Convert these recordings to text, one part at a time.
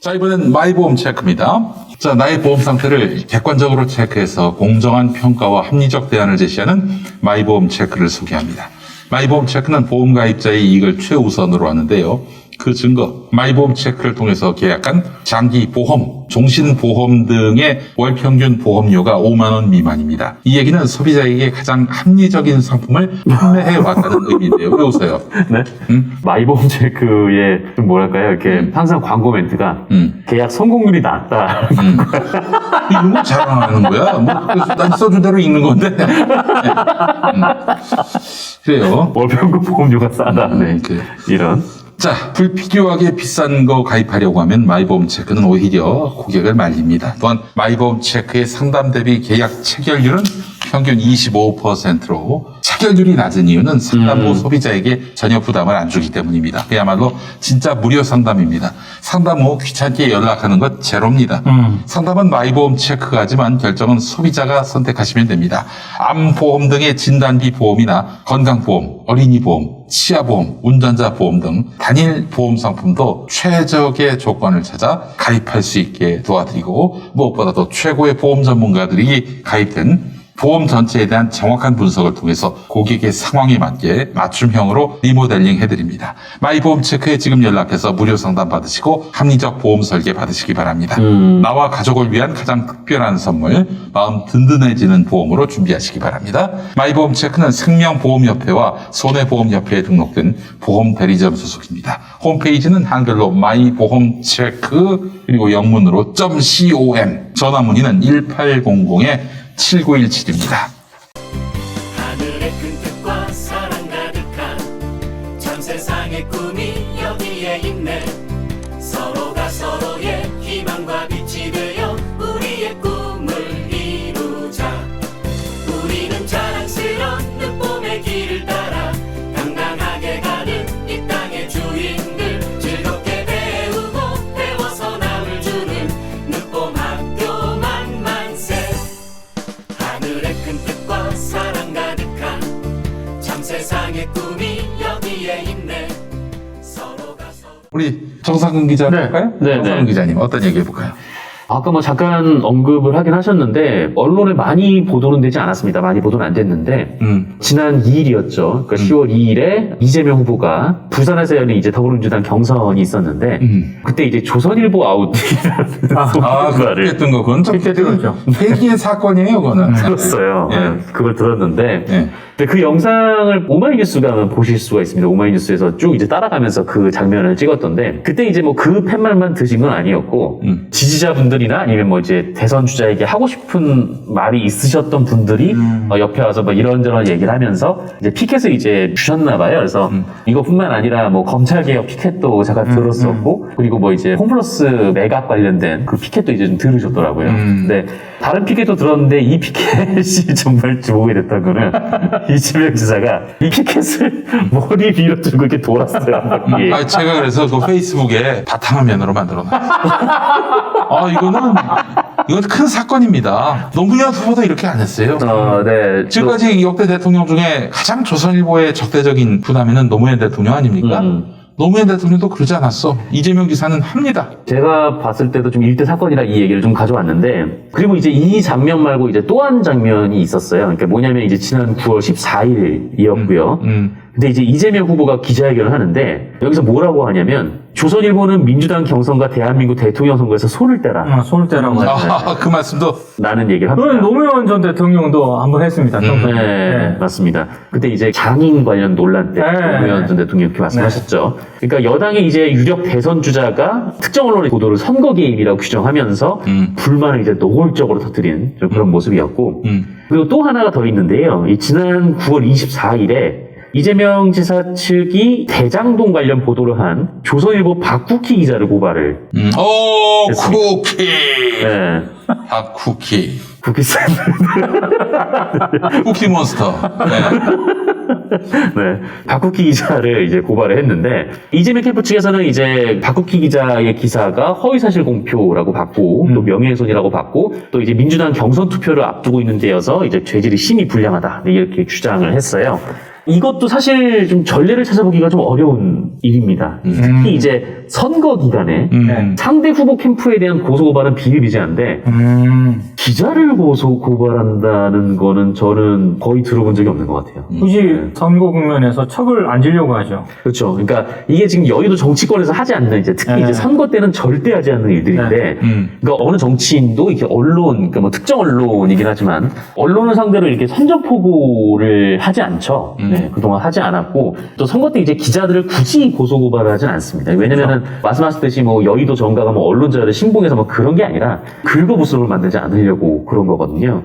자, 이번엔 마이보험 체크입니다. 자, 나의 보험 상태를 객관적으로 체크해서 공정한 평가와 합리적 대안을 제시하는 마이보험 체크를 소개합니다. 마이보험 체크는 보험 가입자의 이익을 최우선으로 하는데요. 그 증거, 마이보험 체크를 통해서 계약한 장기 보험, 종신보험 등의 월 평균 보험료가 5만 원 미만입니다. 이 얘기는 소비자에게 가장 합리적인 상품을 판매해 왔다는 의미인데요. 왜 웃어요? 네. 마이보험 체크의 좀 뭐랄까요? 이렇게 항상 광고 멘트가 계약 성공률이 낮다. 이런 거 자랑하는 거야? 뭐, 난 써준 대로 읽는 건데. 그래요. 월 평균 보험료가 싸다. 네. 이런. 자, 불필요하게 비싼 거 가입하려고 하면 마이보험 체크는 오히려 고객을 말립니다. 또한 마이보험 체크의 상담 대비 계약 체결률은 평균 25%로 체결률이 낮은 이유는 상담 후 소비자에게 전혀 부담을 안 주기 때문입니다. 그야말로 진짜 무료 상담입니다. 상담 후 귀찮게 연락하는 것 제로입니다. 상담은 마이보험 체크가 하지만 결정은 소비자가 선택하시면 됩니다. 암보험 등의 진단비 보험이나 건강보험, 어린이보험, 치아보험, 운전자 보험 등 단일 보험 상품도 최적의 조건을 찾아 가입할 수 있게 도와드리고 무엇보다도 최고의 보험 전문가들이 가입된 보험 전체에 대한 정확한 분석을 통해서 고객의 상황에 맞게 맞춤형으로 리모델링 해드립니다. 마이보험 체크에 지금 연락해서 무료 상담 받으시고 합리적 보험 설계 받으시기 바랍니다. 나와 가족을 위한 가장 특별한 선물, 마음 든든해지는 보험으로 준비하시기 바랍니다. 마이보험 체크는 생명보험협회와 손해보험협회에 등록된 보험 대리점 소속입니다. 홈페이지는 한글로 마이보험 체크 그리고 영문으로 .com, 전화 문의는 1800-7917입니다. 하늘의 큰 뜻과 사랑 가득한 전 세상의 꿈이 여기에 있네. 서로가 서로의 희망과 빛이 되어 우리의 꿈을 이루자. 우리는 자랑스런 늑봄의 길을 따라 당당하게 가는 이 땅의 주인들, 즐겁게 배우고 배워서 남을 주는 늑봄 학교 만만세. 하늘의 큰 뜻과 사랑 가득한 참 세상의 꿈이 여기에 있네. 서로가 서로 우리 정상근 기자 네. 볼까요? 네, 정상근 네. 기자님 어떤 얘기 해볼까요? 아까 뭐 잠깐 언급을 하긴 하셨는데 언론에 많이 보도는 되지 않았습니다. 많이 보도는 안 됐는데 지난 2일이었죠. 그러니까 10월 2일에 이재명 후보가 부산에서 열린 이제 더불어민주당 경선이 있었는데 그때 이제 조선일보 아웃이라는 그렇게 했던 거, 그건 좀 그렇죠. 폐기의 사건이에요, 그거는. 들었어요. 예. 그걸 들었는데 예. 근데 그 영상을 오마이뉴스가 보실 수가 있습니다. 오마이뉴스에서 쭉 이제 따라가면서 그 장면을 찍었던데 그때 이제 뭐 그 팻말만 드신 건 아니었고 지지자분들이나 아니면 뭐 이제 대선 주자에게 하고 싶은 말이 있으셨던 분들이 옆에 와서 뭐 이런저런 얘기를 하면서 이제 피켓을 이제 주셨나 봐요. 그래서 이것뿐만 아니라 뭐 검찰개혁 피켓도 잠깐 들었었고 그리고 뭐 이제 홈플러스 매각 관련된 그 피켓도 이제 좀 들으셨더라고요. 근데 다른 피켓도 들었는데 이 피켓이 정말 주목이 됐던 거는 이재명 지사가 이 피켓을 머리 위로 들고 이렇게 돌았어요. 한 바퀴. 아, 제가 그래서 그 페이스북에 바탕화면으로 만들어놨어요. 이건 큰 사건입니다. 노무현 후보도 이렇게 안 했어요. 네. 지금까지 역대 대통령 중에 가장 조선일보의 적대적인 부담에는 노무현 대통령 아닙니까? 노무현 대통령도 그러지 않았어. 이재명 지사는 합니다. 제가 봤을 때도 좀 일대 사건이라 이 얘기를 좀 가져왔는데, 그리고 이제 이 장면 말고 이제 또 한 장면이 있었어요. 그러니까 뭐냐면 이제 지난 9월 14일이었고요. 근데 이제 이재명 후보가 기자회견을 하는데, 여기서 뭐라고 하냐면, 조선일보는 민주당 경선과 대한민국 대통령 선거에서 손을 떼라. 손을 떼라고 하죠. 그 말씀도 라는 얘기를 합니다. 그건 노무현 전 대통령도 한번 했습니다. 네, 맞습니다. 그때 이제 장인 관련 논란 때 노무현 전 대통령 이렇게 말씀하셨죠. 그러니까 여당의 이제 유력 대선 주자가 특정 언론의 보도를 선거 개입이라고 규정하면서 불만을 이제 노골적으로 터뜨린 좀 그런 모습이었고, 그리고 또 하나가 더 있는데요. 이 지난 9월 24일에 이재명 지사 측이 대장동 관련 보도를 한 조선일보 박국희 기자를 고발을. 쿠키. 네. 쿠키. 국희 쌤. 쿠키 몬스터. 네. 박국희 기자를 이제 고발을 했는데, 이재명 캠프 측에서는 이제 박국희 기자의 기사가 허위사실 공표라고 받고, 또 명예훼손이라고 받고, 또 이제 민주당 경선 투표를 앞두고 있는 데여서 이제 죄질이 심히 불량하다. 이렇게 주장을 했어요. 이것도 사실 좀 전례를 찾아보기가 좀 어려운 일입니다. 특히 이제 선거 기간에 음. 상대 후보 캠프에 대한 고소고발은 비일비재한데 기자를 고소고발한다는 거는 저는 거의 들어본 적이 없는 것 같아요. 굳이 선거 국면에서 척을 안 지려고 하죠. 그렇죠. 그러니까 이게 지금 여의도 정치권에서 하지 않는 이제 특히 네. 이제 선거 때는 절대 하지 않는 일들인데, 그러니까 어느 정치인도 이렇게 언론, 그러니까 뭐 특정 언론이긴 하지만 언론을 상대로 이렇게 선전포고를 하지 않죠. 네, 그동안 하지 않았고 또 선거 때 이제 기자들을 굳이 고소고발을 하진 않습니다. 왜냐면은 말씀하셨듯이 뭐 여의도 정가가 뭐 언론자를 신봉해서 뭐 그런 게 아니라 긁어부스럼을 만들지 않으려고 그런 거거든요.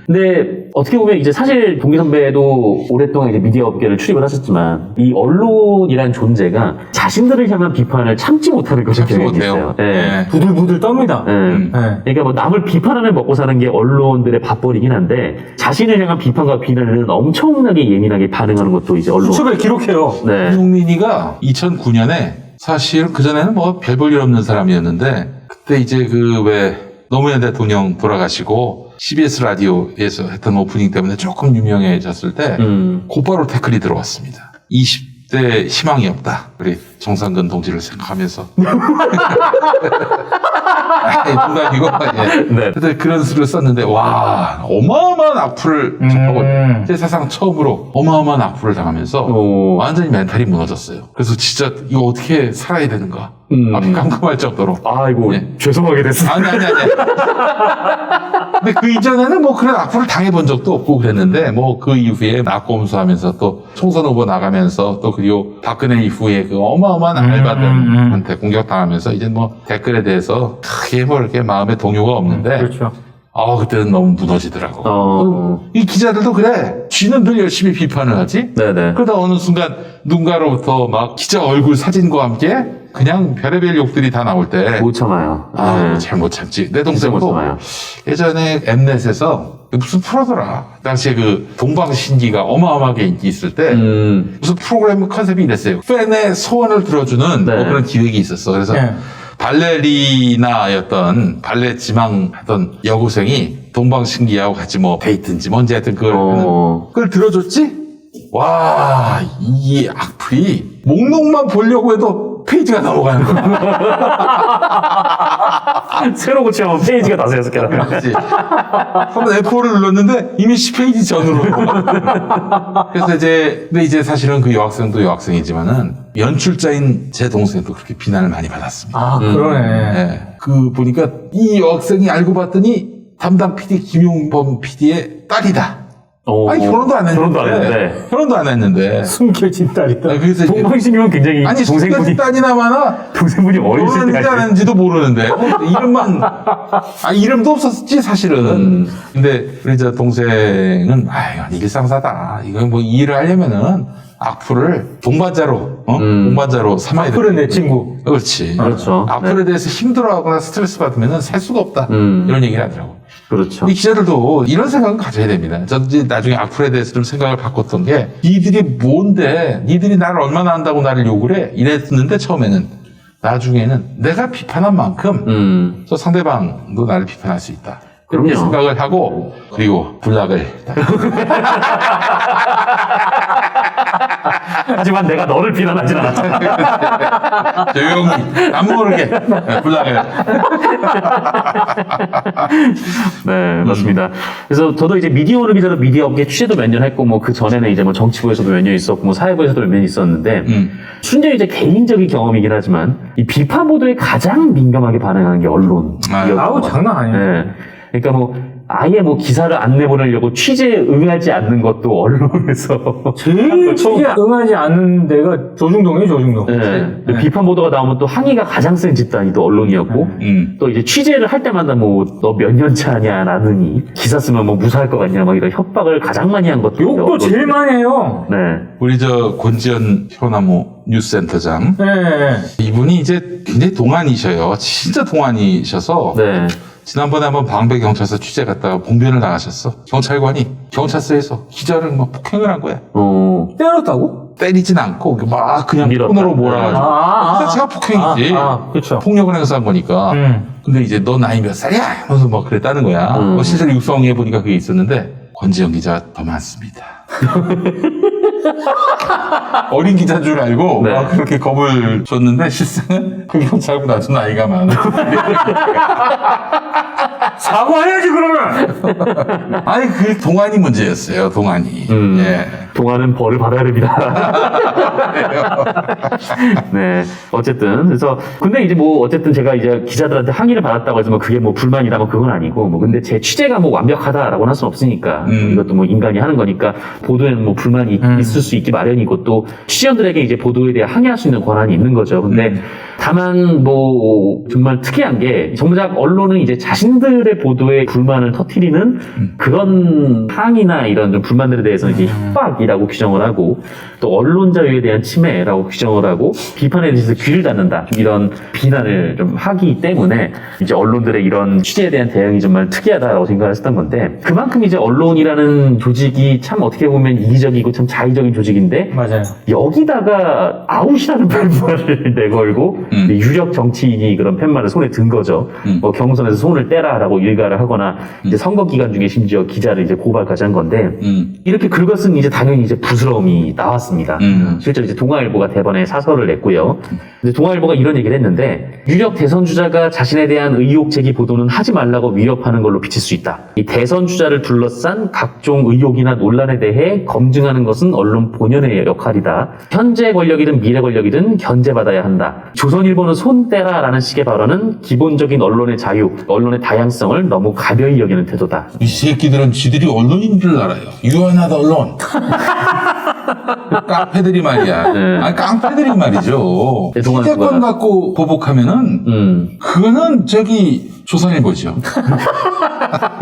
근데 어떻게 보면 이제 사실 동기 선배도 오랫동안 이제 미디어 업계를 출입을 하셨지만 이 언론이라는 존재가 자신들을 향한 비판을 참지 못하는 것이 참지 경향이 못해요. 있어요. 네. 네. 부들부들 떱니다. 네. 그러니까 뭐 남을 비판하는 먹고 사는 게 언론들의 밥벌이긴 한데 자신을 향한 비판과 비난에는 엄청나게 예민하게 반응하는 것도 이제 언론. 수첩에 기록해요. 네. 김용민이가 2009년에 사실 그전에는 뭐 별 볼 일 없는 사람이었는데 그때 이제 그 왜 노무현 대통령 돌아가시고 CBS 라디오에서 했던 오프닝 때문에 조금 유명해졌을 때 곧바로 태클이 들어왔습니다. 20대 희망이 없다. 우리 정상근 동지를 생각하면서. 농담이고. 예. 네. 그때 그런 수를 썼는데 와 어마어마한 악플을 접하고 제 세상 처음으로 어마어마한 악플을 당하면서 완전히 멘탈이 무너졌어요. 그래서 진짜 이거 어떻게 살아야 되는가 앞이 깜깜할 정도로. 아이고 네. 죄송하게 됐습니다. 아니. 근데 그 이전에는 뭐 그런 악플을 당해본 적도 없고 그랬는데 뭐 그 이후에 낙검수하면서 또 총선 후보 나가면서 또 그리고 박근혜 이후에 그 어마어마한 알바들한테 공격당하면서 이제 뭐 댓글에 대해서 크게 뭐 이렇게 마음에 동요가 없는데 그렇죠. 그때는 너무 무너지더라고. 이 기자들도 그래. 쥐는 늘 열심히 비판을 하지. 네네. 그러다 어느 순간 누군가로부터 막 기자 얼굴 사진과 함께 그냥 별의별 욕들이 다 나올 때 못 참아요. 잘 못 참지. 내 못 동생도 참아요. 예전에 엠넷에서 무슨 프로더라. 당시에 그 동방신기가 어마어마하게 인기 있을 때 무슨 프로그램 컨셉이 이랬어요. 팬의 소원을 들어주는 네. 뭐 그런 기획이 있었어. 그래서 네. 발레리나였던 발레 지망하던 여고생이 동방신기하고 같이 뭐 데이트인지 뭔지 하여튼 그걸 들어줬지? 와, 이 악플이 목록만 보려고 해도 페이지가 넘어가는 거야. 새로 고치면 페이지가 5-6개 나요. 그렇지. 한번 F4를 눌렀는데 이미 10페이지 전으로. 그래서 근데 이제 사실은 그 여학생도 여학생이지만은 연출자인 제 동생도 그렇게 비난을 많이 받았습니다. 아, 그러네. 네. 그 보니까 이 여학생이 알고 봤더니 담당 PD 김용범 PD의 딸이다. 아니 결혼도 안 했는데. 결혼도 안 했는데. 숨겨진 딸이다. 그래서 이제 동방신기면 굉장히 아니 동생분이 딸이나 마나 동생분이 어리실 때 결혼했는지 안 했는지도 모르는데 이름만 이름도 없었지 사실은. 근데 우리 저 동생은 이건 일상사다. 이건 뭐 이 일을 하려면은 악플을 동반자로 동반자로 삼아야 돼. 악플은 내 친구. 그렇지. 그렇죠. 악플에 대해서 힘들어하거나 스트레스 받으면은 살 수가 없다. 이런 얘기를 하더라고. 그렇죠. 이 기자들도 이런 생각은 가져야 됩니다. 저도 이제 나중에 악플에 대해서 좀 생각을 바꿨던 게 니들이 뭔데 니들이 나를 얼마나 안다고 나를 욕을 해 이랬는데 처음에는 나중에는 내가 비판한 만큼 저 상대방도 나를 비판할 수 있다. 그렇게 그럼요. 생각을 하고 그리고 군락을 하지만 내가 너를 비난하진 않았잖아. 조용히 안 모르게 군락을 네, 맞습니다. 그래서 저도 이제 미디어오늘 기자로 미디어 업계 취재도 몇 년 했고, 뭐 그 전에는 이제 뭐 정치부에서도 몇 년 있었고, 뭐 사회부에서도 몇 년 있었는데, 순전히 이제 개인적인 경험이긴 하지만, 이 비판 보도에 가장 민감하게 반응하는 게 언론이었던 아우, 것 장난 같아요. 아니에요. 네. 그러니까 뭐, 아예 뭐 기사를 안 내보내려고 취재에 응하지 않는 것도 언론에서. 제일 취재 응하지 않는 데가 조중동이에요, 조중동. 네. 비판 보도가 나오면 또 항의가 가장 센 집단이 또 언론이었고, 또 이제 취재를 할 때마다 뭐, 너 몇 년 차냐, 라느니, 기사 쓰면 뭐 무사할 것 같냐, 막 이런 협박을 가장 많이 한 것도. 욕도 제일 많이 해요. 네. 우리 저 권지연 효나무 뉴스센터장 네. 이분이 이제 굉장히 동안이셔요. 진짜 동안이셔서 네. 지난번에 한번 방배 경찰서 취재 갔다가 봉변을 나가셨어. 경찰관이 경찰서에서 기자를 막 폭행을 한 거야. 때렸다고? 때리진 않고 막 그냥 밀었다. 손으로 몰아가지고. 그 자체가 폭행이지. 그렇죠. 폭력을 행사한 거니까. 근데 이제 너 나이 몇 살이야? 하면서 막 그랬다는 거야. 뭐 실제로 육성해 보니까 그게 있었는데 권지영 기자 더 많습니다. 어린 기자인 줄 알고 네. 막 그렇게 겁을 줬는데 실상은 그 경찰보다 좀 나이가 많아. 사과해야지 그러면. 아니 그 동안이 문제였어요. 동안이. 예. 동안은 벌을 받아야 됩니다. 네. 어쨌든, 그래서, 근데 이제 뭐, 어쨌든 제가 이제 기자들한테 항의를 받았다고 해서 뭐 그게 뭐 불만이다 뭐 그건 아니고, 뭐 근데 제 취재가 뭐 완벽하다라고는 할 수는 없으니까, 이것도 뭐 인간이 하는 거니까, 보도에는 뭐 불만이 있을 수 있기 마련이고, 또 취재원들에게 이제 보도에 대해 항의할 수 있는 권한이 있는 거죠. 근데 다만 뭐, 정말 특이한 게, 정작 언론은 이제 자신들의 보도에 불만을 터뜨리는 그런 항의나 이런 좀 불만들에 대해서는 이제 협박이라고 규정을 하고 또 언론 자유에 대한 침해라고 규정을 하고 비판에 대해서 귀를 닫는다 이런 비난을 좀 하기 때문에 이제 언론들의 이런 취재에 대한 대응이 정말 특이하다라고 생각을 했었던 건데 그만큼 이제 언론이라는 조직이 참 어떻게 보면 이기적이고 참 자의적인 조직인데 맞아요. 여기다가 아웃이라는 팻말을 내걸고 유력 정치인이 그런 팻말을 손에 든 거죠. 뭐 경선에서 손을 떼라라고 일가를 하거나 이제 선거 기간 중에 심지어 기자를 이제 고발까지 한 건데 이렇게 긁었으니 이제 당연히 이제 부스러움이 나왔습니다. 실제로 이제 동아일보가 대번에 사설을 냈고요. 근데 동아일보가 이런 얘기를 했는데 유력 대선 주자가 자신에 대한 의혹 제기 보도는 하지 말라고 위협하는 걸로 비칠 수 있다. 이 대선 주자를 둘러싼 각종 의혹이나 논란에 대해 검증하는 것은 언론 본연의 역할이다. 현재 권력이든 미래 권력이든 견제받아야 한다. 조선일보는 손 떼라라는 식의 발언은 기본적인 언론의 자유, 언론의 다양성을 너무 가벼이 여기는 태도다. 이 새끼들은 지들이 언론인 줄 알아요. 유한하다 언론. 깡패들이 말이야. 아니 깡패들이 말이죠. 네, 동아일보가- 기자권 갖고 보복하면은 그거는 저기 조선일보죠.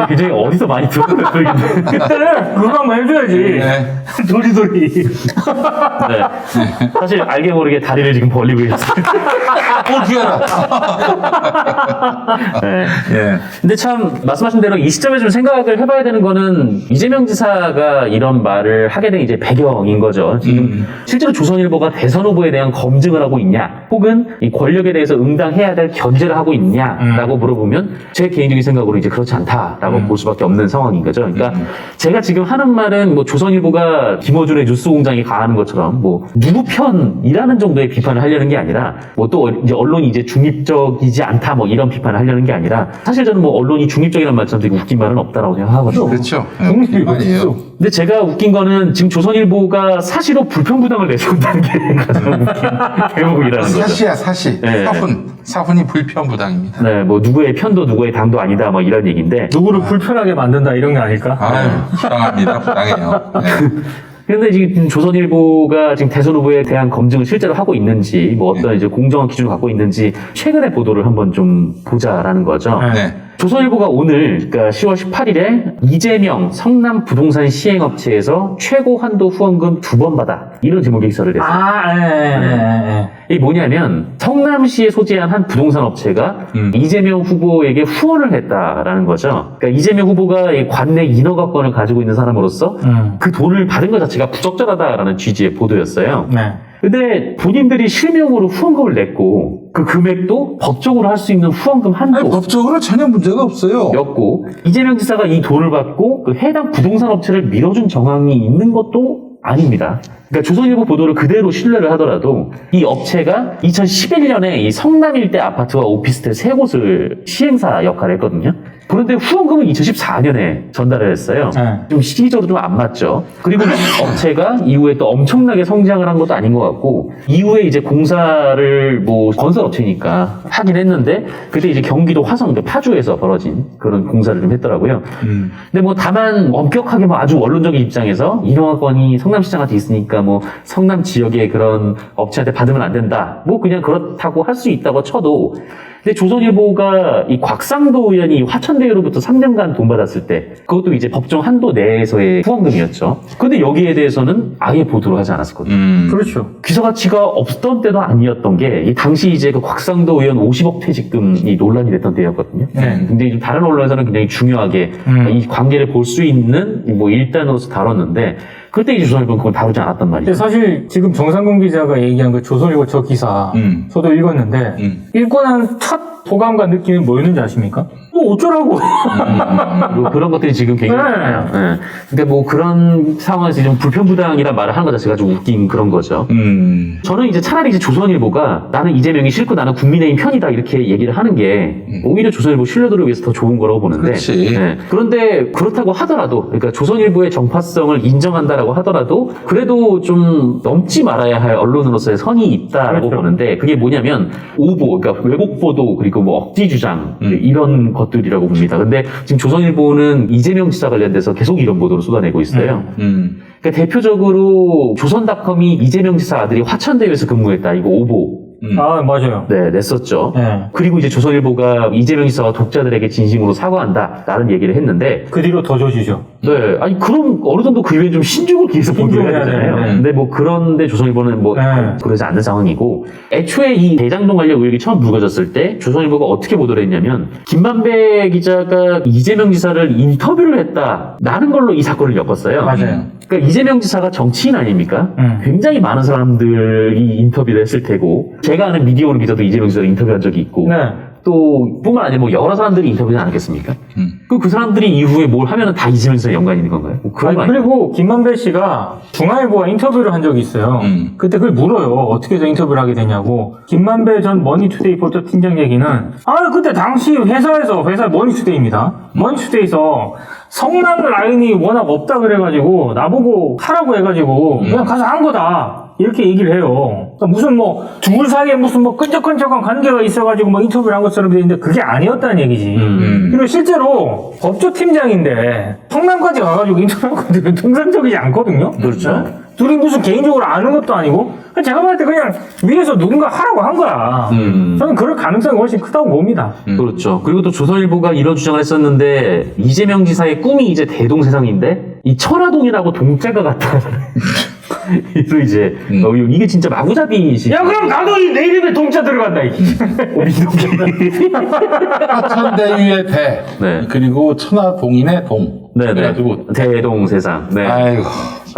굉장히 어디서 많이 들었던 소리인데. 그때는 그거 한번 해줘야지. 네. 도리도리. 네. 사실 알게 모르게 다리를 지금 벌리고 있어요. 기회다. 네. 예. 근데 참 말씀하신 대로 이 시점에 좀 생각을 해봐야 되는 거는 이재명 지사가 이런 말을 하게 된 이제 배경인 거죠. 지금 실제로 조선일보가 대선 후보에 대한 검증을 하고 있냐, 혹은 이 권력에 대해서 응당해야 될 견제를 하고 있냐라고 물어보면 제 개인적인 생각으로 이제 그렇지 않다라고 볼 수밖에 없는 상황인 거죠. 그러니까 제가 지금 하는 말은 뭐 조선일보가 김어준의 뉴스공장이 가하는 것처럼 뭐 누구 편이라는 정도의 비판을 하려는 게 아니라 뭐 또 이제 언론이 이제 중립적이지 않다 뭐 이런 비판을 하려는 게 아니라 사실 저는 뭐 언론이 중립적이라는 말처럼 되게 웃긴 말은 없다라고 생각하거든요. 그렇죠. 중립이 아니에요. 어딨어. 근데 제가 웃긴 거는 지금 조선일보가 사실로 불평부당을 내세운다는 게 가장 웃긴 대목이라는 거죠. 사시야 사시. 네. 사훈이 불편부당입니다. 네, 뭐 누구의 편도 누구의 당도 아니다 뭐 이런 얘기인데 누구를 불편하게 만든다 이런 게 아닐까? 아유 부당합니다. 부당해요. 네. 그런데 지금 조선일보가 지금 대선 후보에 대한 검증을 실제로 하고 있는지, 뭐 어떤 이제 공정한 기준을 갖고 있는지, 최근의 보도를 한번 좀 보자라는 거죠. 네. 조선일보가 오늘, 그러니까 10월 18일에 이재명 성남 부동산 시행업체에서 최고 한도 후원금 2번 받아. 이런 제목의 기사를 냈어요. 이게 뭐냐면, 성남시에 소재한 한 부동산 업체가 이재명 후보에게 후원을 했다라는 거죠. 그러니까 이재명 후보가 이 관내 인허가권을 가지고 있는 사람으로서 그 돈을 받은 것 자체가 부적절하다라는 취지의 보도였어요. 네. 근데 본인들이 실명으로 후원금을 냈고 그 금액도 법적으로 할 수 있는 후원금 아니, 한도 법적으로 전혀 문제가 없어요. 였고 이재명 지사가 이 돈을 받고 그 해당 부동산 업체를 밀어준 정황이 있는 것도 아닙니다. 그러니까 조선일보 보도를 그대로 신뢰를 하더라도 이 업체가 2011년에 이 성남 일대 아파트와 오피스텔 3곳을 시행사 역할을 했거든요. 그런데 후원금은 2014년에 전달을 했어요. 네. 좀 시기적으로 좀 안 맞죠. 그리고 이 업체가 이후에 또 엄청나게 성장을 한 것도 아닌 것 같고 이후에 이제 공사를 뭐 건설업체니까 하긴 했는데 그때 이제 경기도 화성 파주에서 벌어진 그런 공사를 좀 했더라고요. 근데 뭐 다만 엄격하게 뭐 아주 원론적인 입장에서 인허가권이 성남시장한테 있으니까 뭐 성남 지역의 그런 업체한테 받으면 안 된다. 뭐 그냥 그렇다고 할 수 있다고 쳐도 근데 조선일보가 이 곽상도 의원이 화천대유로부터 3년간 돈 받았을 때 그것도 이제 법정 한도 내에서의 후원금이었죠. 근데 여기에 대해서는 아예 보도를 하지 않았었거든요. 그렇죠. 기사 가치가 없던 때도 아니었던 게 이 당시 이제 그 곽상도 의원 50억 퇴직금이 논란이 됐던 때였거든요. 네. 굉장히 좀 다른 언론에서는 굉장히 중요하게 이 관계를 볼 수 있는 뭐 일단으로서 다뤘는데 그때 이제 조선일보는 그걸 다루지 않았단 근데 말이죠. 사실 지금 정상근 기자가 얘기한 그 조선일보 저 기사 저도 읽었는데 읽고 난 첫 소감과 느낌이 뭐였는지 아십니까? 뭐 어쩌라고. 뭐 그런 것들이 지금 굉장히 네. 많아요. 네. 근데 뭐 그런 상황에서 좀 불편부당이란 말을 하는 것 자체가 좀 웃긴 그런 거죠. 저는 이제 차라리 이제 조선일보가 나는 이재명이 싫고 나는 국민의힘 편이다 이렇게 얘기를 하는 게 오히려 조선일보 신뢰도를 위해서 더 좋은 거라고 보는데. 그렇지. 네. 그런데 그렇다고 하더라도, 그러니까 조선일보의 정파성을 인정한다라고 하더라도 그래도 좀 넘지 말아야 할 언론으로서의 선이 있다라고 그렇죠. 보는데 그게 뭐냐면 오보, 그러니까 왜곡 보도 그리고 뭐 억지 주장 이런 것들이라고 봅니다. 근데 지금 조선일보는 이재명 지사 관련돼서 계속 이런 보도를 쏟아내고 있어요. 그러니까 대표적으로 조선닷컴이 이재명 지사 아들이 화천대유에서 근무했다. 이거 오보. 아, 맞아요. 네, 냈었죠. 네. 그리고 이제 조선일보가 이재명 지사가 독자들에게 진심으로 사과한다. 라는 얘기를 했는데, 그 뒤로 더 져지죠. 네, 아니, 그럼 어느 정도 그 이후에 좀 신중을 기해서 보도해야 신중해야 되잖아요. 돼. 근데 뭐 그런데 조선일보는 뭐 네. 그러지 않는 상황이고, 애초에 이 대장동 관련 의혹이 처음 불거졌을 때 조선일보가 어떻게 보도를 했냐면, 김만배 기자가 이재명 지사를 인터뷰를 했다. 라는 걸로 이 사건을 엮었어요. 맞아요. 그러니까 이재명 지사가 정치인 아닙니까? 굉장히 많은 사람들이 인터뷰를 했을 테고, 제가 아는 미디어로 기자도 이재명 지사를 인터뷰한 적이 있고, 네. 또 뿐만 아니라 뭐 여러 사람들이 인터뷰하지 않았겠습니까? 그 사람들이 이후에 뭘 하면은 다 이재명 지사 연관이 있는 건가요? 뭐 그런 거 아니, 아니에요? 그리고 김만배 씨가 중앙일보와 인터뷰를 한 적이 있어요. 그때 그걸 물어요. 어떻게 해서 인터뷰를 하게 되냐고. 김만배 전 머니투데이 포털 팀장 얘기는 그때 당시 회사 머니투데이입니다. 머니투데이에서 성남 라인이 워낙 없다 그래가지고 나보고 하라고 해가지고 그냥 가서 한 거다. 이렇게 얘기를 해요. 그러니까 무슨 뭐 둘 사이에 무슨 뭐 끈적끈적한 관계가 있어가지고 뭐 인터뷰를 한 것처럼 되는데 그게 아니었다는 얘기지. 그리고 실제로 법조팀장인데 성남까지 가가지고 인터뷰한 것들은 통상적이지 않거든요. 그렇죠. 네? 둘이 무슨 개인적으로 아는 것도 아니고 제가 봤을 때 그냥 위에서 누군가 하라고 한 거야. 저는 그럴 가능성이 훨씬 크다고 봅니다. 그렇죠. 그리고 또 조선일보가 이런 주장을 했었는데, 이재명 지사의 꿈이 이제 대동세상인데, 이 천화동이라고 동자가 같다. 그래서 이제, 이게 진짜 마구잡이식. 야 그럼 나도 내 이름에 동자 들어간다. 화천대유의 대 네. 그리고 천하동인의 동. 네네. 그래가지고 대동세상. 네. 아이고.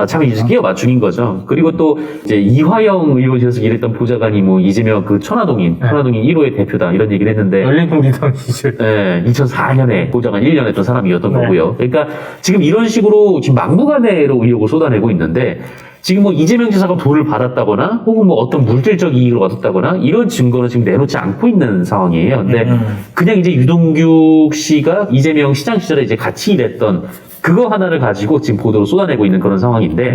참 이제 끼어 맞추긴 거죠. 그리고 또 이제 이화영 의원실에서 일했던 보좌관이 뭐 이재명 그 천화동인 1호의 대표다 이런 얘기를 했는데, 열린국리당 시절. 네, 2004년에 보좌관 1년 했던 사람이었던 네. 거고요. 그러니까 지금 이런 식으로 지금 막무가내로 의혹을 쏟아내고 있는데, 지금 뭐 이재명 지사가 돈을 받았다거나 혹은 뭐 어떤 물질적 이익을 얻었다거나 이런 증거는 지금 내놓지 않고 있는 상황이에요. 근데 그냥 이제 유동규 씨가 이재명 시장 시절에 이제 같이 일했던 그거 하나를 가지고 지금 보도로 쏟아내고 있는 그런 상황인데,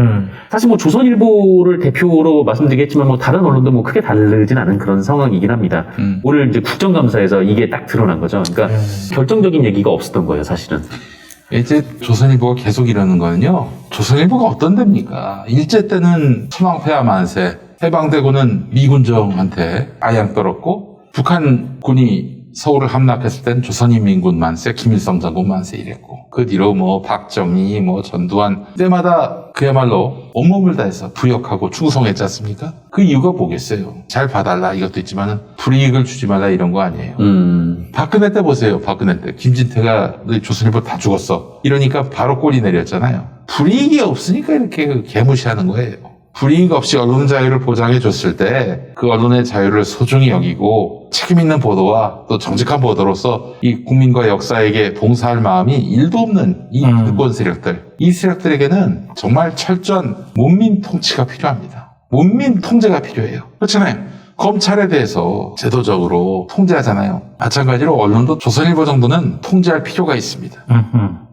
사실 뭐 조선일보를 대표로 말씀드리겠지만 뭐 다른 언론도 뭐 크게 다르진 않은 그런 상황이긴 합니다. 오늘 이제 국정감사에서 이게 딱 드러난 거죠. 그러니까 결정적인 얘기가 없었던 거예요, 사실은. 이제 조선일보가 계속 이러는 거는요. 조선일보가 어떤 데입니까? 일제 때는 천황폐하 만세, 해방되고는 미군정한테 아양 떨었고, 북한군이 서울을 함락했을 땐 조선인민군 만세, 김일성 장군 만세 이랬고, 그 뒤로 뭐 박정희, 뭐 전두환 때마다 그야말로 온몸을 다해서 부역하고 충성했지 않습니까? 그 이유가 뭐겠어요? 잘 봐달라 이것도 있지만은 불이익을 주지 말라 이런 거 아니에요. 박근혜 때 보세요. 박근혜 때 김진태가 너희 조선일보 다 죽었어 이러니까 바로 꼬리 내렸잖아요. 불이익이 없으니까 이렇게 개무시하는 거예요. 불이익 없이 언론 자유를 보장해 줬을 때 그 언론의 자유를 소중히 여기고 책임 있는 보도와 또 정직한 보도로서 이 국민과 역사에게 봉사할 마음이 1도 없는 이 특권 세력들, 이 세력들에게는 정말 철저한 문민 통치가 필요합니다. 문민 통제가 필요해요. 그렇잖아요. 검찰에 대해서 제도적으로 통제하잖아요. 마찬가지로 언론도 조선일보 정도는 통제할 필요가 있습니다.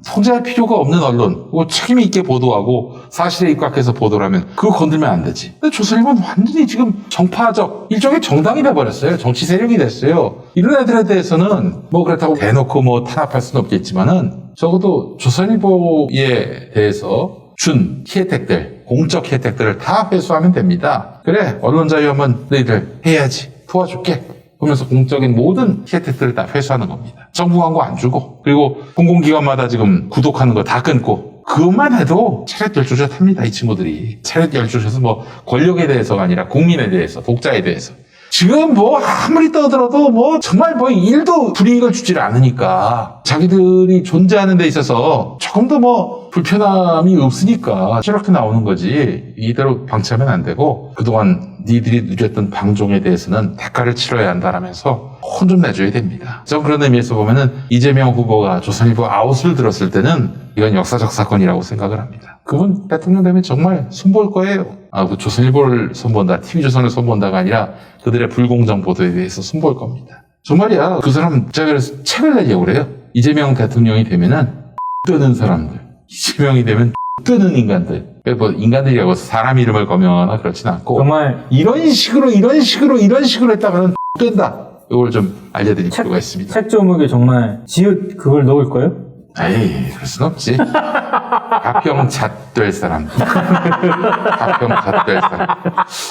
통제할 필요가 없는 언론, 책임 있게 보도하고 사실에 입각해서 보도를 하면 그거 건들면 안 되지. 근데 조선일보는 완전히 지금 정파적 일종의 정당이 돼버렸어요. 정치 세력이 됐어요. 이런 애들에 대해서는 뭐 그렇다고 대놓고 뭐 탄압할 수는 없겠지만은 적어도 조선일보에 대해서 준 혜택들, 공적 혜택들을 다 회수하면 됩니다. 그래, 언론 자유 한번 너희들 해야지. 도와줄게. 그러면서 공적인 모든 혜택들을 다 회수하는 겁니다. 정부 광고 안 주고, 그리고 공공기관마다 지금 구독하는 거 다 끊고, 그것만 해도 차렷 열조젓합니다, 이 친구들이. 차렷 열조젓은 뭐 권력에 대해서가 아니라 국민에 대해서, 독자에 대해서. 지금 뭐 아무리 떠들어도 뭐 정말 뭐 일도 불이익을 주질 않으니까 자기들이 존재하는 데 있어서 조금 더 뭐 불편함이 없으니까 이렇게 나오는 거지. 이대로 방치하면 안 되고 그동안 니들이 누렸던 방종에 대해서는 대가를 치러야 한다라면서 혼 좀 내줘야 됩니다. 전 그런 의미에서 보면은 이재명 후보가 조선일보 아웃을 들었을 때는 이건 역사적 사건이라고 생각을 합니다. 그분 대통령 되면 정말 손볼 거예요. 그 조선일보를 손본다, TV조선을 손본다가 아니라 그들의 불공정 보도에 대해서 손볼 겁니다. 정말이야. 그 사람 제가 그래서 책을 내려고 그래요. 이재명 대통령이 되면은 뜨는 사람들, 이재명이 되면 뜨는 인간들. 뭐 인간들이라고 사람 이름을 거명하나 그렇진 않고 정말 이런 식으로 했다가는 뜬다. 이걸 좀 알려드릴 필요가 있습니다. 책 제목에 정말 지읒 그걸 넣을 거예요? 에이, 그럴 순 없지. 가평잣될 사람. 가평잣될 사람.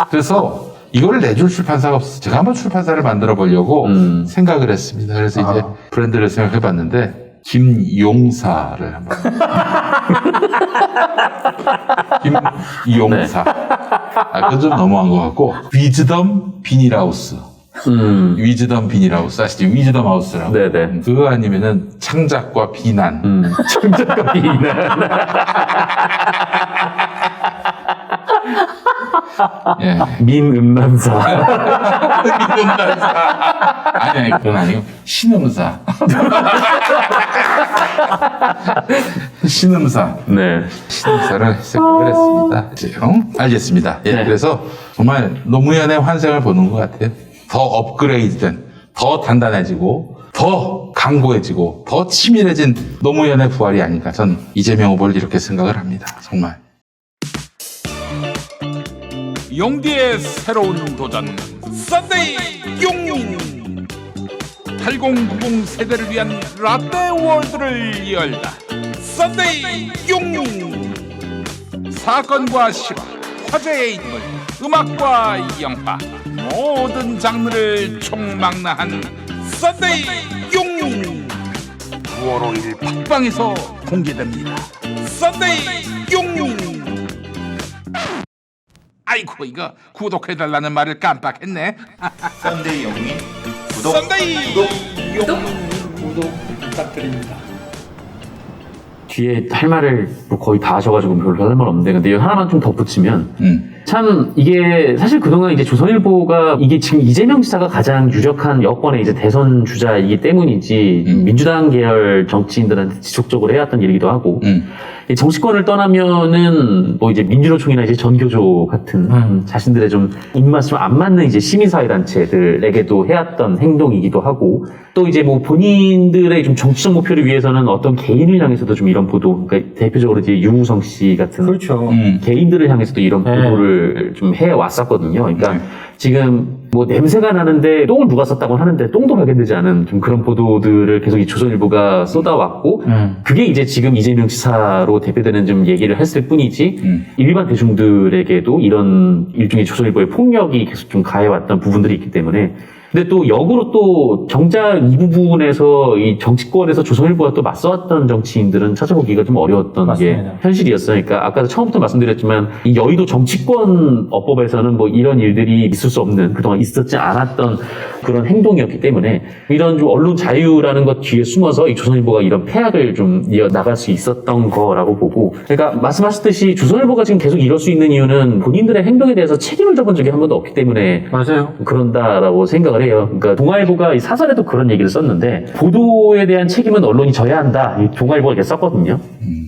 그래서 이거를 내줄 출판사가 없어. 제가 한번 출판사를 만들어 보려고 생각을 했습니다. 그래서 이제 브랜드를 생각해 봤는데, 김용사를 한번. 김용사. 그건 좀 너무한 것 같고, 위즈덤 비닐하우스. 위즈덤 비닐하우스 아시죠? 위즈덤 하우스라고. 네네. 그거 아니면은 창작과 비난. 창작과 비난. 예. 민음란사. 아니, 그건 아니고, 신음사. 신음사. 네. 신음사를 생각을 했습니다. 알겠습니다. 예, 네. 그래서 정말 노무현의 환생을 보는 것 같아요. 더 업그레이드된, 더 단단해지고, 더 강고해지고, 더 치밀해진 노무현의 부활이 아닐까. 전 이재명 후보를 이렇게 생각을 합니다. 정말. 용디의 새로운 도전 썬데이 용인 8090 세대를 위한 라떼 월드를 열다. 썬데이 용인 사건과 실화, 화제의 인물, 음악과 영화 모든 장르를 총망라한 썬데이 용인 9월 5일 팟빵에서 공개됩니다. 썬데이 용인. 아이고 이거 구독해달라는 말을 깜빡했네. 썬데이 영민 구독 썬데이 뒤에 할 말을 뭐 거의 다 하셔가지고 별로 할 말 없는데, 근데 하나만 좀 덧붙이면, 참, 이게, 사실 그동안 이제 조선일보가, 이게 지금 이재명 지사가 가장 유력한 여권의 이제 대선 주자이기 때문이지, 민주당 계열 정치인들한테 지속적으로 해왔던 일이기도 하고, 이 정치권을 떠나면은, 뭐 이제 민주노총이나 이제 전교조 같은, 자신들의 좀 입맛이 좀 안 맞는 이제 시민사회단체들에게도 해왔던 행동이기도 하고, 또 이제 뭐 본인들의 좀 정치적 목표를 위해서는 어떤 개인을 향해서도 좀 이런 보도, 그러니까 대표적으로 이제 유우성 씨 같은 그렇죠. 개인들을 향해서도 이런 보도를 좀 해왔었거든요. 그러니까 지금 뭐 냄새가 나는데 똥을 누가 썼다고 하는데 똥도 발견되지 않은 좀 그런 보도들을 계속 이 조선일보가 쏟아왔고, 그게 이제 지금 이재명 지사로 대표되는 좀 얘기를 했을 뿐이지, 일반 대중들에게도 이런 일종의 조선일보의 폭력이 계속 좀 가해왔던 부분들이 있기 때문에, 근데 또 역으로 또 정작 이 부분에서 이 정치권에서 조선일보와 또 맞서왔던 정치인들은 찾아보기가 좀 어려웠던 맞습니다. 게 현실이었어요. 그러니까 아까도 처음부터 말씀드렸지만 이 여의도 정치권 어법에서는 뭐 이런 일들이 있을 수 없는, 그동안 있었지 않았던 그런 행동이었기 때문에 이런 좀 언론 자유라는 것 뒤에 숨어서 이 조선일보가 이런 폐악을 좀 이어나갈 수 있었던 거라고 보고, 그러니까 말씀하셨듯이 조선일보가 지금 계속 이럴 수 있는 이유는 본인들의 행동에 대해서 책임을 져본 적이 한 번도 없기 때문에 맞아요. 그런다라고 생각을 해요. 그러니까 동아일보가 이 사설에도 그런 얘기를 썼는데, 보도에 대한 책임은 언론이 져야 한다. 이 동아일보가 이렇게 썼거든요.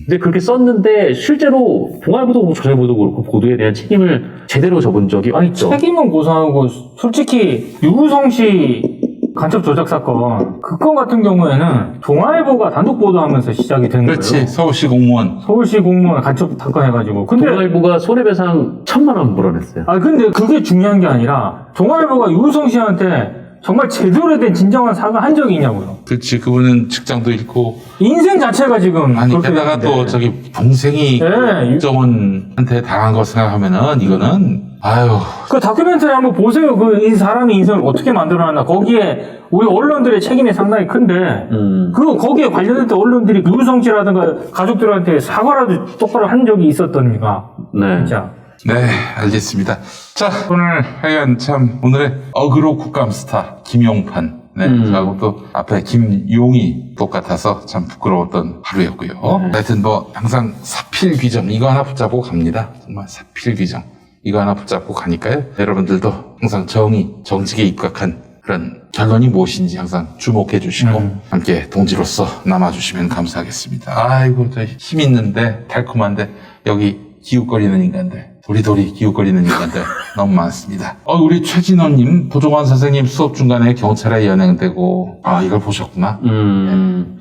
근데 그렇게 썼는데 실제로 동아일보도 그렇고 조선일보도 그렇고 보도에 대한 책임을 제대로 져본 적이 아니, 없죠. 책임은 고사하고, 솔직히, 유우성 씨 간첩 조작 사건, 그 건 같은 경우에는 동아일보가 단독 보도하면서 시작이 된 그렇지. 거예요. 서울시 공무원. 서울시 공무원 간첩 사건 해가지고. 근데, 동아일보가 손해배상 1,000만 원 물어냈어요. 근데 그게 중요한 게 아니라, 동아일보가 유우성 씨한테 정말 제대로 된 진정한 사과 한 적이 있냐고요. 그렇지. 그분은 직장도 잃고. 인생 자체가 지금. 아니, 그렇게 게다가 됐는데. 또 저기 동생이 네. 국정원한테 당한 거 생각하면은 이거는, 아유. 그 다큐멘터리 한번 보세요. 그 이 사람의 인생을 어떻게 만들어놨나. 거기에 우리 언론들의 책임이 상당히 큰데, 거기에 관련된 언론들이 유우성 씨라든가 가족들한테 사과라도 똑바로 한 적이 있었던가. 네. 진짜. 네, 알겠습니다. 자, 오늘 하여간 참 오늘의 어그로 국감 스타 김용판. 네, 저하고 또 앞에 김용이 똑같아서 참 부끄러웠던 하루였고요. 하여튼 뭐 항상 사필 귀정 이거 하나 붙잡고 갑니다. 정말 사필 귀정 이거 하나 붙잡고 가니까요. 여러분들도 항상 정직에 입각한 그런 결론이 무엇인지 항상 주목해 주시고 함께 동지로서 남아주시면 감사하겠습니다. 아이고 저 힘 있는데 달콤한데 여기 기웃거리는 인간들 도리도리 기웃거리는 인간들 너무 많습니다. 우리 최진호님 도종환 선생님 수업 중간에 경찰에 연행되고 이걸 보셨구나.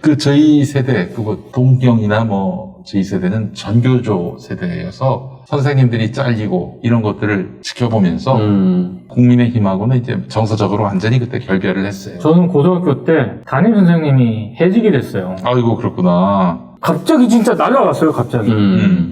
그 저희 세대 그거 동경이나 뭐 저희 세대는 전교조 세대여서 선생님들이 잘리고 이런 것들을 지켜보면서 국민의힘하고는 이제 정서적으로 완전히 그때 결별을 했어요. 저는 고등학교 때 담임 선생님이 해직이 됐어요. 아이고 그렇구나. 갑자기 진짜 날라갔어요, 갑자기.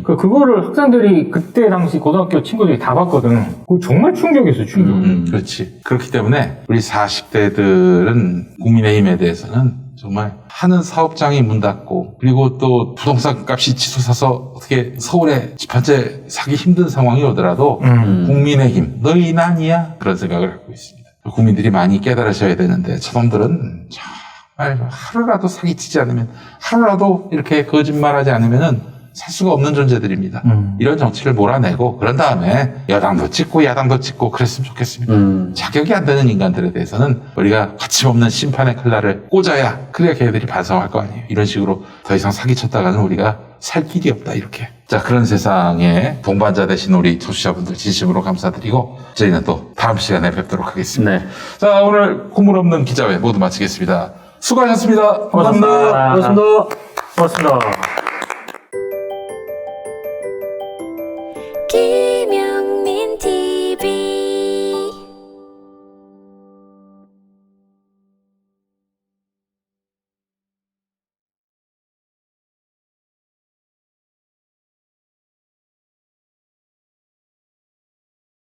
그거를 학생들이 그때 당시 고등학교 친구들이 다 봤거든. 그거 정말 충격이었어요, 충격. 그렇지. 그렇기 때문에 우리 40대들은 국민의힘에 대해서는 정말 하는 사업장이 문 닫고 그리고 또 부동산 값이 치솟아서 어떻게 서울에 집 한 채 사기 힘든 상황이 오더라도 국민의힘 너희 난이야 그런 생각을 하고 있습니다. 국민들이 많이 깨달으셔야 되는데 저놈들은 정말 하루라도 사기치지 않으면 하루라도 이렇게 거짓말하지 않으면은 살 수가 없는 존재들입니다. 이런 정치를 몰아내고 그런 다음에 여당도 찍고 야당도 찍고 그랬으면 좋겠습니다. 자격이 안 되는 인간들에 대해서는 우리가 가침없는 심판의 칼날을 꽂아야 그래야 걔네들이 반성할 거 아니에요. 이런 식으로 더 이상 사기쳤다가는 우리가 살 길이 없다 이렇게. 자 그런 세상에 동반자 되신 우리 청취자분들 진심으로 감사드리고 저희는 또 다음 시간에 뵙도록 하겠습니다. 네. 자 오늘 콧물 없는 기자회 모두 마치겠습니다. 수고하셨습니다. 고맙습니다. 고맙습니다. 고맙습니다.